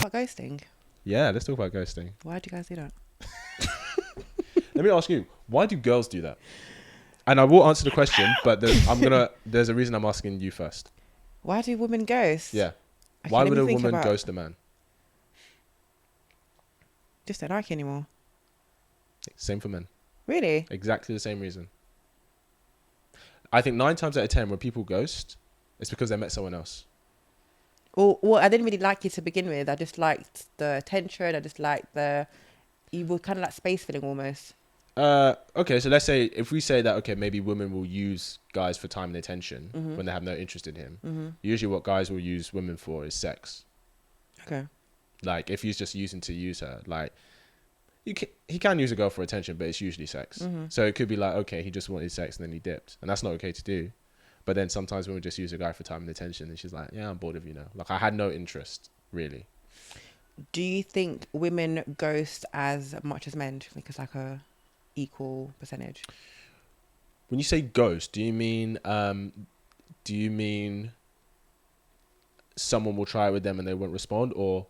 about ghosting? Yeah, let's talk about ghosting. Why do you guys do that? Let me ask you, why do girls do that? And I will answer the question, but there's a reason I'm asking you first. Why do women ghost? Yeah. Okay, Why let would me a think woman about- ghost a man? Just don't like you anymore. Same for men. Really? Exactly the same reason. I think 9 times out of 10 when people ghost, it's because they met someone else. Well, I didn't really like you to begin with. I just liked the attention. I just liked you were kind of like space filling almost. Okay, so let's say if we say that, okay, maybe women will use guys for time and attention when they have no interest in him. Usually what guys will use women for is sex. Okay. Like if he's just using to use her, like he can use a girl for attention, but it's usually sex. So it could be like, okay, he just wanted sex and then he dipped, and that's not okay to do. But then sometimes women just use a guy for time and attention, and she's like, yeah, I'm bored of you now. Like I had no interest really. Do you think women ghost as much as men? Do you think it's like a equal percentage? When you say ghost, do you mean someone will try it with them and they won't respond, or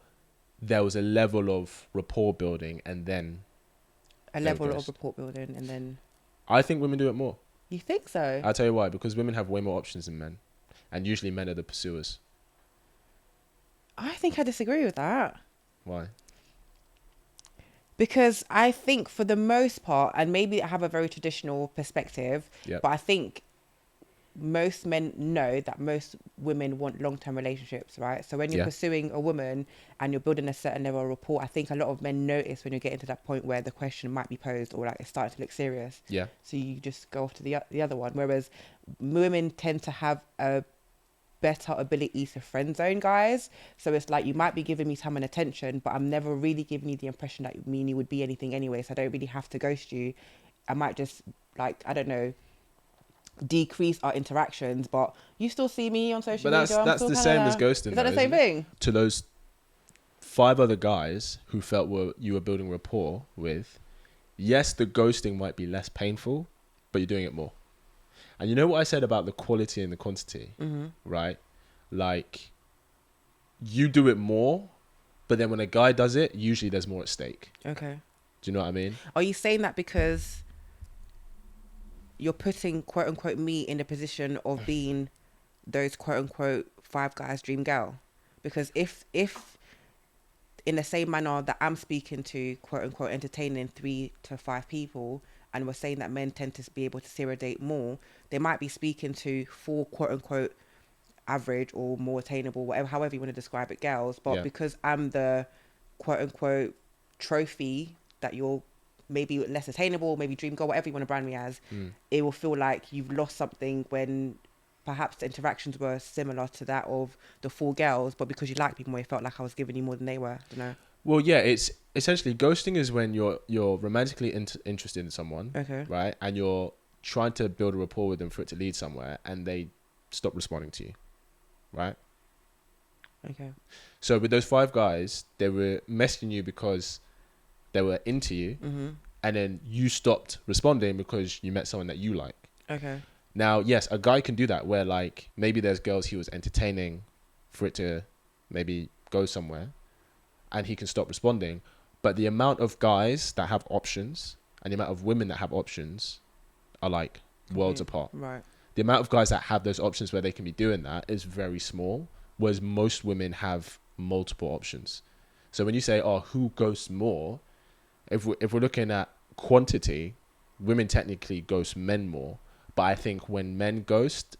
there was a level of rapport building and then A level of rapport building and then... I think women do it more. You think so? I'll tell you why. Because women have way more options than men, and usually men are the pursuers. I think I disagree with that. Why? Because I think for the most part, and maybe I have a very traditional perspective, Yep. but I think most men know that most women want long-term relationships, right? So when you're pursuing a woman and you're building a certain level of rapport, I think a lot of men notice when you get into that point where the question might be posed or like it's starting to look serious. Yeah. So you just go off to the other one. Whereas women tend to have a better ability to friend zone guys. So it's like, you might be giving me time and attention, but I'm never really giving you the impression that me and you would be anything anyway. So I don't really have to ghost you. I might just like, I don't know, decrease our interactions, but you still see me on social media. But that's the same as ghosting. Is that the same thing? To those 5 other guys who felt you were building rapport with, yes, the ghosting might be less painful, but you're doing it more. And you know what I said about the quality and the quantity, right? Like, you do it more, but then when a guy does it, usually there's more at stake. Okay. Do you know what I mean? Are you saying that because you're putting quote unquote me in the position of being those quote unquote 5 guys dream girl? Because if in the same manner that I'm speaking to quote unquote entertaining 3 to 5 people, and we're saying that men tend to be able to serial date more, they might be speaking to 4 quote unquote average or more attainable, whatever, however you want to describe it, girls. But because I'm the quote unquote trophy that you're maybe less attainable, maybe dream girl, whatever you want to brand me as, it will feel like you've lost something when perhaps the interactions were similar to that of the 4 girls, but because you like me more, it felt like I was giving you more than they were. I don't know. Well, yeah, it's essentially ghosting is when you're romantically interested in someone, Okay. right? And you're trying to build a rapport with them for it to lead somewhere, and they stop responding to you, right? Okay. So with those 5 guys, they were messaging you because they were into you, and then you stopped responding because you met someone that you like. Okay. Now, yes, a guy can do that where like maybe there's girls he was entertaining for it to maybe go somewhere, and he can stop responding. But the amount of guys that have options and the amount of women that have options are like worlds apart. Right. The amount of guys that have those options where they can be doing that is very small, whereas most women have multiple options. So when you say, oh, who ghosts more? If we're looking at quantity, women technically ghost men more. But I think when men ghost,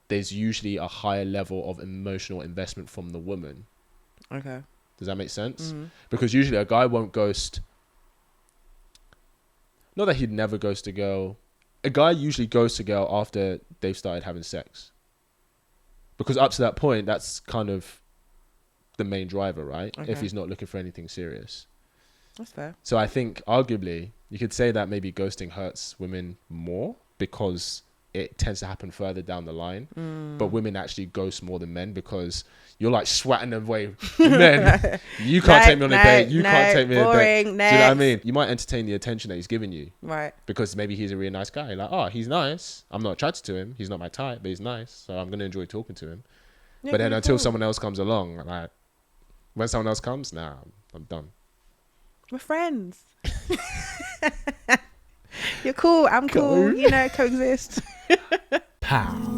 there's usually a higher level of emotional investment from the woman. Okay. Does that make sense? Because usually a guy won't ghost. Not that he'd never ghost a girl. A guy usually ghosts a girl after they've started having sex. Because up to that point, that's kind of the main driver, right? Okay. If he's not looking for anything serious. That's fair. So I think arguably you could say that maybe ghosting hurts women more because it tends to happen further down the line. But women actually ghost more than men because you're like swatting away men. You can't take me on a date. You can't take me on a date. Do you know what I mean? You might entertain the attention that he's giving you. Right. Because maybe he's a really nice guy. Like, oh, he's nice. I'm not attracted to him. He's not my type, but he's nice. So I'm going to enjoy talking to him. Yeah, but then cool. until someone else comes along, like, When someone else comes, nah, I'm done. We're friends. You're cool. I'm cool. Cool. You know, coexist. Pow.